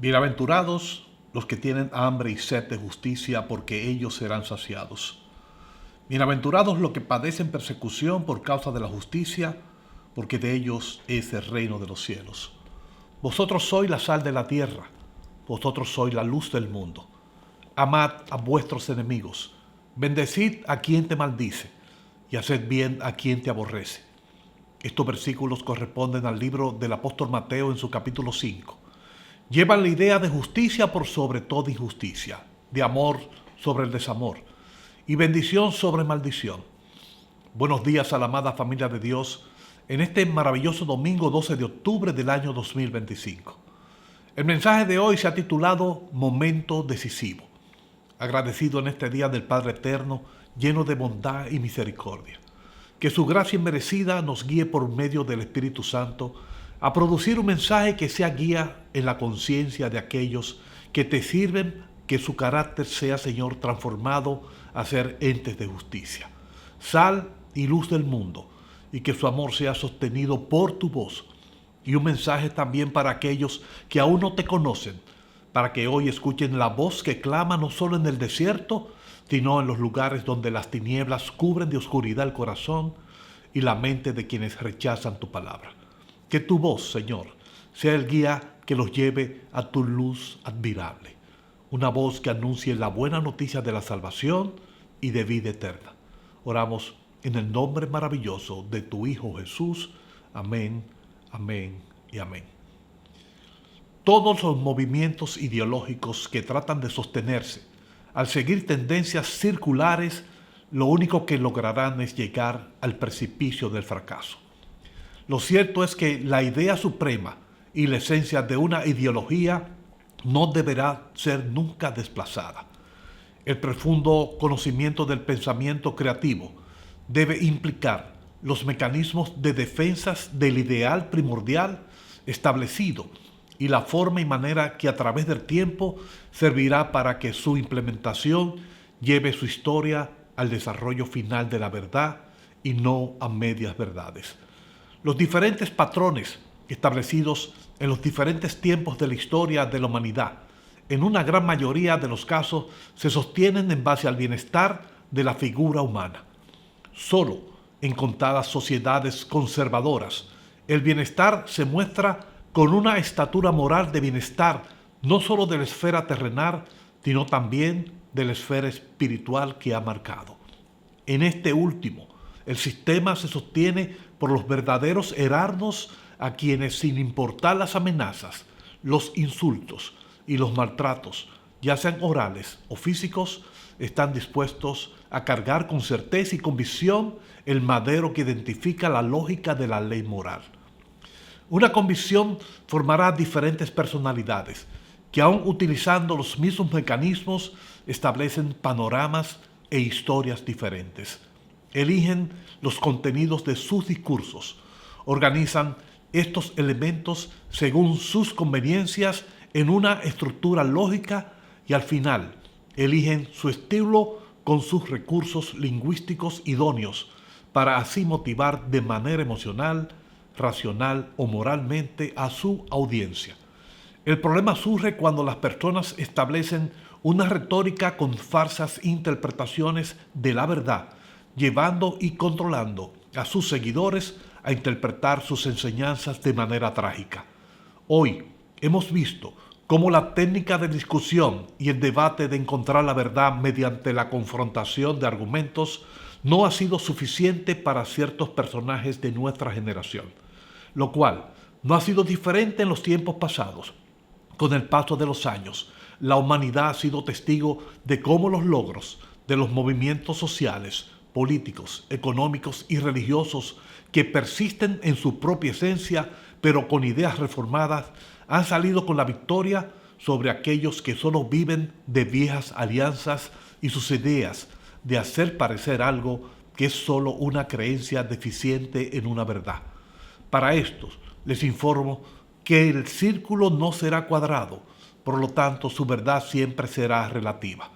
Bienaventurados los que tienen hambre y sed de justicia, porque ellos serán saciados. Bienaventurados los que padecen persecución por causa de la justicia, porque de ellos es el reino de los cielos. Vosotros sois la sal de la tierra, vosotros sois la luz del mundo. Amad a vuestros enemigos, bendecid a quien te maldice, y haced bien a quien te aborrece. Estos versículos corresponden al libro del apóstol Mateo en su capítulo 5. Llevan la idea de justicia por sobre toda injusticia, de amor sobre el desamor y bendición sobre maldición. Buenos días a la amada familia de Dios en este maravilloso domingo 12 de octubre del año 2025. El mensaje de hoy se ha titulado Momento decisivo. Agradecido en este día del Padre Eterno, lleno de bondad y misericordia. Que su gracia inmerecida nos guíe por medio del Espíritu Santo a producir un mensaje que sea guía en la conciencia de aquellos que te sirven, que su carácter sea, Señor, transformado a ser entes de justicia, sal y luz del mundo, y que su amor sea sostenido por tu voz. Y un mensaje también para aquellos que aún no te conocen, para que hoy escuchen la voz que clama no solo en el desierto, sino en los lugares donde las tinieblas cubren de oscuridad el corazón y la mente de quienes rechazan tu palabra. Que tu voz, Señor, sea el guía que los lleve a tu luz admirable. Una voz que anuncie la buena noticia de la salvación y de vida eterna. Oramos en el nombre maravilloso de tu Hijo Jesús. Amén, amén y amén. Todos los movimientos ideológicos que tratan de sostenerse al seguir tendencias circulares, lo único que lograrán es llegar al precipicio del fracaso. Lo cierto es que la idea suprema y la esencia de una ideología no deberá ser nunca desplazada. El profundo conocimiento del pensamiento creativo debe implicar los mecanismos de defensas del ideal primordial establecido y la forma y manera que a través del tiempo servirá para que su implementación lleve su historia al desarrollo final de la verdad y no a medias verdades. Los diferentes patrones establecidos en los diferentes tiempos de la historia de la humanidad, en una gran mayoría de los casos, se sostienen en base al bienestar de la figura humana. Solo en contadas sociedades conservadoras, el bienestar se muestra con una estatura moral de bienestar, no solo de la esfera terrenal, sino también de la esfera espiritual que ha marcado. En este último, el sistema se sostiene por los verdaderos herardos a quienes, sin importar las amenazas, los insultos y los maltratos, ya sean orales o físicos, están dispuestos a cargar con certeza y convicción el madero que identifica la lógica de la ley moral. Una convicción formará diferentes personalidades que, aun utilizando los mismos mecanismos, establecen panoramas e historias diferentes. Eligen los contenidos de sus discursos, organizan estos elementos según sus conveniencias en una estructura lógica y al final eligen su estilo con sus recursos lingüísticos idóneos para así motivar de manera emocional, racional o moralmente a su audiencia. El problema surge cuando las personas establecen una retórica con falsas interpretaciones de la verdad, llevando y controlando a sus seguidores a interpretar sus enseñanzas de manera trágica. Hoy hemos visto cómo la técnica de discusión y el debate de encontrar la verdad mediante la confrontación de argumentos no ha sido suficiente para ciertos personajes de nuestra generación, lo cual no ha sido diferente en los tiempos pasados. Con el paso de los años, la humanidad ha sido testigo de cómo los logros de los movimientos sociales, políticos, económicos y religiosos que persisten en su propia esencia, pero con ideas reformadas, han salido con la victoria sobre aquellos que solo viven de viejas alianzas y sus ideas de hacer parecer algo que es solo una creencia deficiente en una verdad. Para estos, les informo que el círculo no será cuadrado, por lo tanto su verdad siempre será relativa.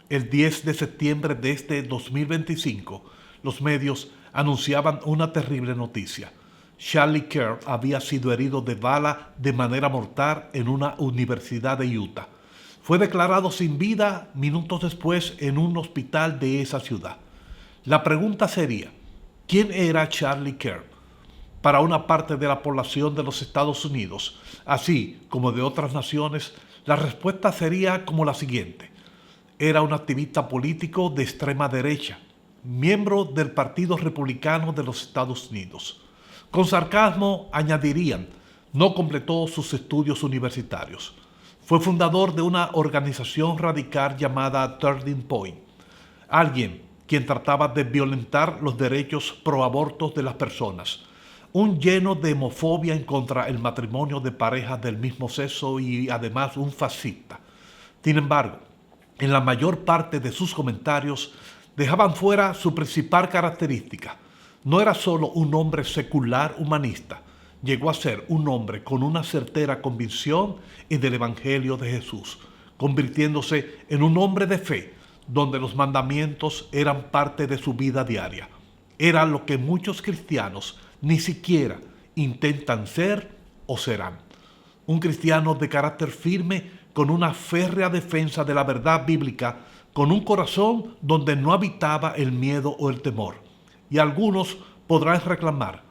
El 10 de septiembre de este 2025, los medios anunciaban una terrible noticia. Charlie Kirk había sido herido de bala de manera mortal en una universidad de Utah. Fue declarado sin vida minutos después en un hospital de esa ciudad. La pregunta sería, ¿quién era Charlie Kirk? Para una parte de la población de los Estados Unidos, así como de otras naciones, la respuesta sería como la siguiente. Era un activista político de extrema derecha, miembro del Partido Republicano de los Estados Unidos. Con sarcasmo añadirían, no completó sus estudios universitarios. Fue fundador de una organización radical llamada Turning Point, alguien quien trataba de violentar los derechos pro-abortos de las personas, un lleno de homofobia en contra el matrimonio de parejas del mismo sexo y además un fascista. Sin embargo, en la mayor parte de sus comentarios dejaban fuera su principal característica. No era solo un hombre secular humanista, llegó a ser un hombre con una certera convicción en el Evangelio de Jesús, convirtiéndose en un hombre de fe, donde los mandamientos eran parte de su vida diaria. Era lo que muchos cristianos ni siquiera intentan ser o serán. Un cristiano de carácter firme, con una férrea defensa de la verdad bíblica, con un corazón donde no habitaba el miedo o el temor. Y algunos podrán reclamar,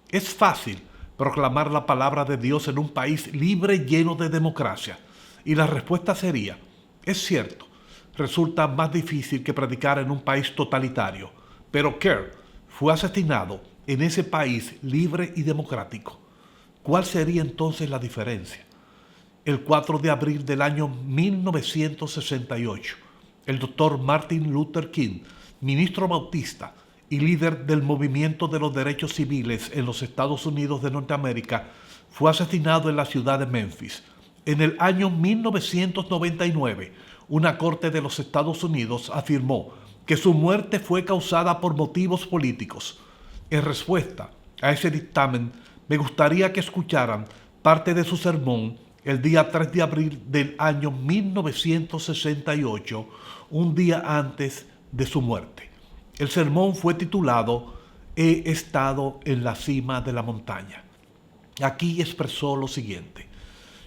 es fácil proclamar la palabra de Dios en un país libre lleno de democracia. Y la respuesta sería, es cierto, resulta más difícil que predicar en un país totalitario, pero Kirk fue asesinado en ese país libre y democrático. ¿Cuál sería entonces la diferencia? El 4 de abril del año 1968, el doctor Martin Luther King, ministro bautista y líder del movimiento de los derechos civiles en los Estados Unidos de Norteamérica, fue asesinado en la ciudad de Memphis. En el año 1999, una corte de los Estados Unidos afirmó que su muerte fue causada por motivos políticos. En respuesta a ese dictamen, me gustaría que escucharan parte de su sermón el día 3 de abril del año 1968, un día antes de su muerte. El sermón fue titulado He estado en la cima de la montaña. Aquí expresó lo siguiente: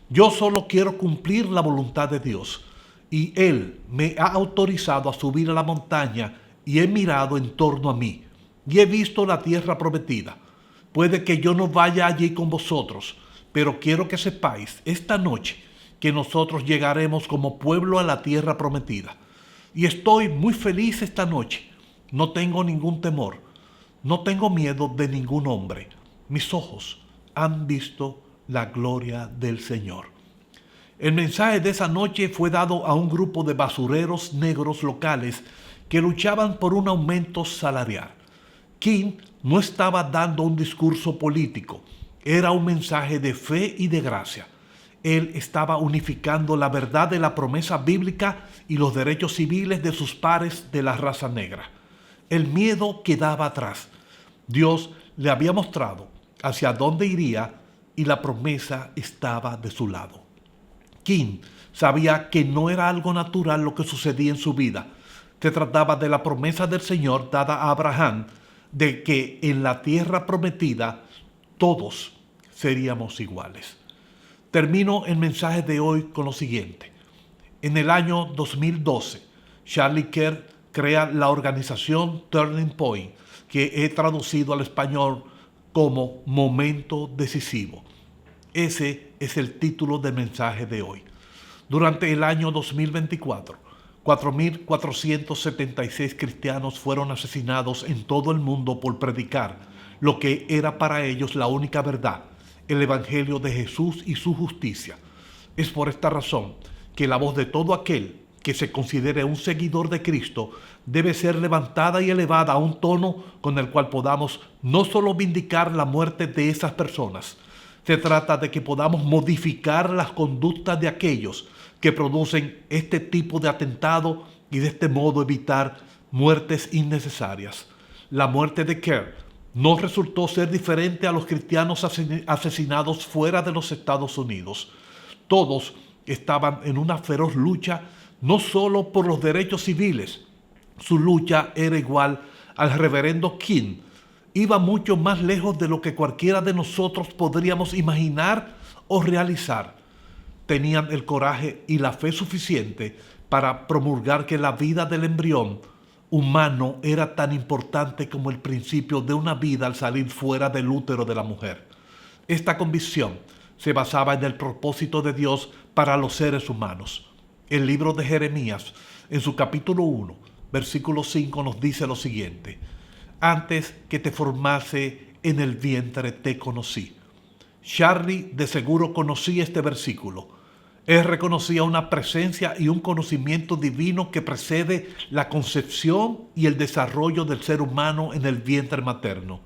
yo solo quiero cumplir la voluntad de Dios, y Él me ha autorizado a subir a la montaña y he mirado en torno a mí y he visto la tierra prometida. Puede que yo no vaya allí con vosotros, pero quiero que sepáis esta noche que nosotros llegaremos como pueblo a la tierra prometida. Y estoy muy feliz esta noche. No tengo ningún temor. No tengo miedo de ningún hombre. Mis ojos han visto la gloria del Señor. El mensaje de esa noche fue dado a un grupo de basureros negros locales que luchaban por un aumento salarial. King no estaba dando un discurso político, era un mensaje de fe y de gracia. Él estaba unificando la verdad de la promesa bíblica y los derechos civiles de sus pares de la raza negra. El miedo quedaba atrás. Dios le había mostrado hacia dónde iría y la promesa estaba de su lado. King sabía que no era algo natural lo que sucedía en su vida. Se trataba de la promesa del Señor dada a Abraham de que en la tierra prometida todos seríamos iguales. Termino el mensaje de hoy con lo siguiente. En el año 2012, Charlie Kirk crea la organización Turning Point, que he traducido al español como Momento Decisivo. Ese es el título del mensaje de hoy. Durante el año 2024, 4.476 cristianos fueron asesinados en todo el mundo por predicar lo que era para ellos la única verdad, el Evangelio de Jesús y su justicia. Es por esta razón que la voz de todo aquel que se considere un seguidor de Cristo debe ser levantada y elevada a un tono con el cual podamos no solo vindicar la muerte de esas personas. Se trata de que podamos modificar las conductas de aquellos que producen este tipo de atentado y de este modo evitar muertes innecesarias. La muerte de Kirk no resultó ser diferente a los cristianos asesinados fuera de los Estados Unidos. Todos estaban en una feroz lucha no solo por los derechos civiles. Su lucha era igual al reverendo King. iba mucho más lejos de lo que cualquiera de nosotros podríamos imaginar o realizar. Tenían el coraje y la fe suficiente para promulgar que la vida del embrión humano era tan importante como el principio de una vida al salir fuera del útero de la mujer. Esta convicción se basaba en el propósito de Dios para los seres humanos. El libro de Jeremías, en su capítulo 1, versículo 5, nos dice lo siguiente: antes que te formase en el vientre te conocí. Charlie de seguro conocía este versículo. Él reconocía una presencia y un conocimiento divino que precede la concepción y el desarrollo del ser humano en el vientre materno.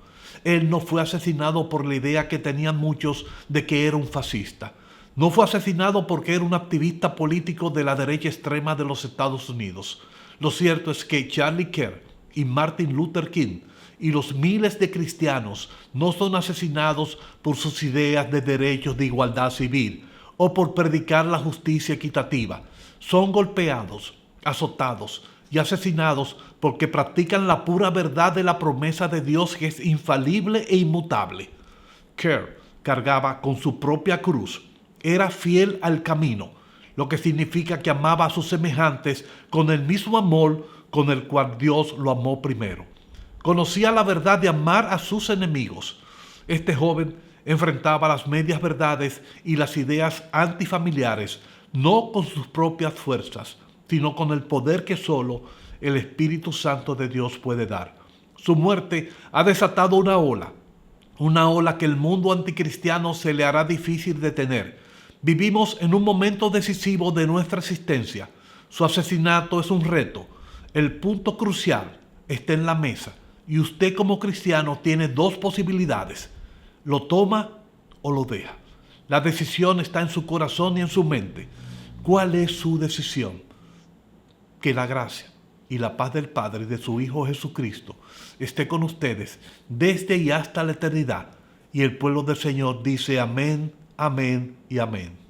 Él no fue asesinado por la idea que tenían muchos de que era un fascista. No fue asesinado porque era un activista político de la derecha extrema de los Estados Unidos. Lo cierto es que Charlie Kirk y Martin Luther King y los miles de cristianos no son asesinados por sus ideas de derechos de igualdad civil o por predicar la justicia equitativa. Son golpeados, azotados y asesinados porque practican la pura verdad de la promesa de Dios, que es infalible e inmutable. Kirk cargaba con su propia cruz. Era fiel al camino, lo que significa que amaba a sus semejantes con el mismo amor con el cual Dios lo amó primero. Conocía la verdad de amar a sus enemigos. Este joven enfrentaba las medias verdades y las ideas antifamiliares, no con sus propias fuerzas, sino con el poder que solo el Espíritu Santo de Dios puede dar. Su muerte ha desatado una ola que el mundo anticristiano se le hará difícil detener. Vivimos en un momento decisivo de nuestra existencia. Su asesinato es un reto. El punto crucial está en la mesa y usted como cristiano tiene dos posibilidades: lo toma o lo deja. La decisión está en su corazón y en su mente. ¿Cuál es su decisión? Que la gracia y la paz del Padre y de su Hijo Jesucristo esté con ustedes desde y hasta la eternidad. Y el pueblo del Señor dice amén, amén y amén.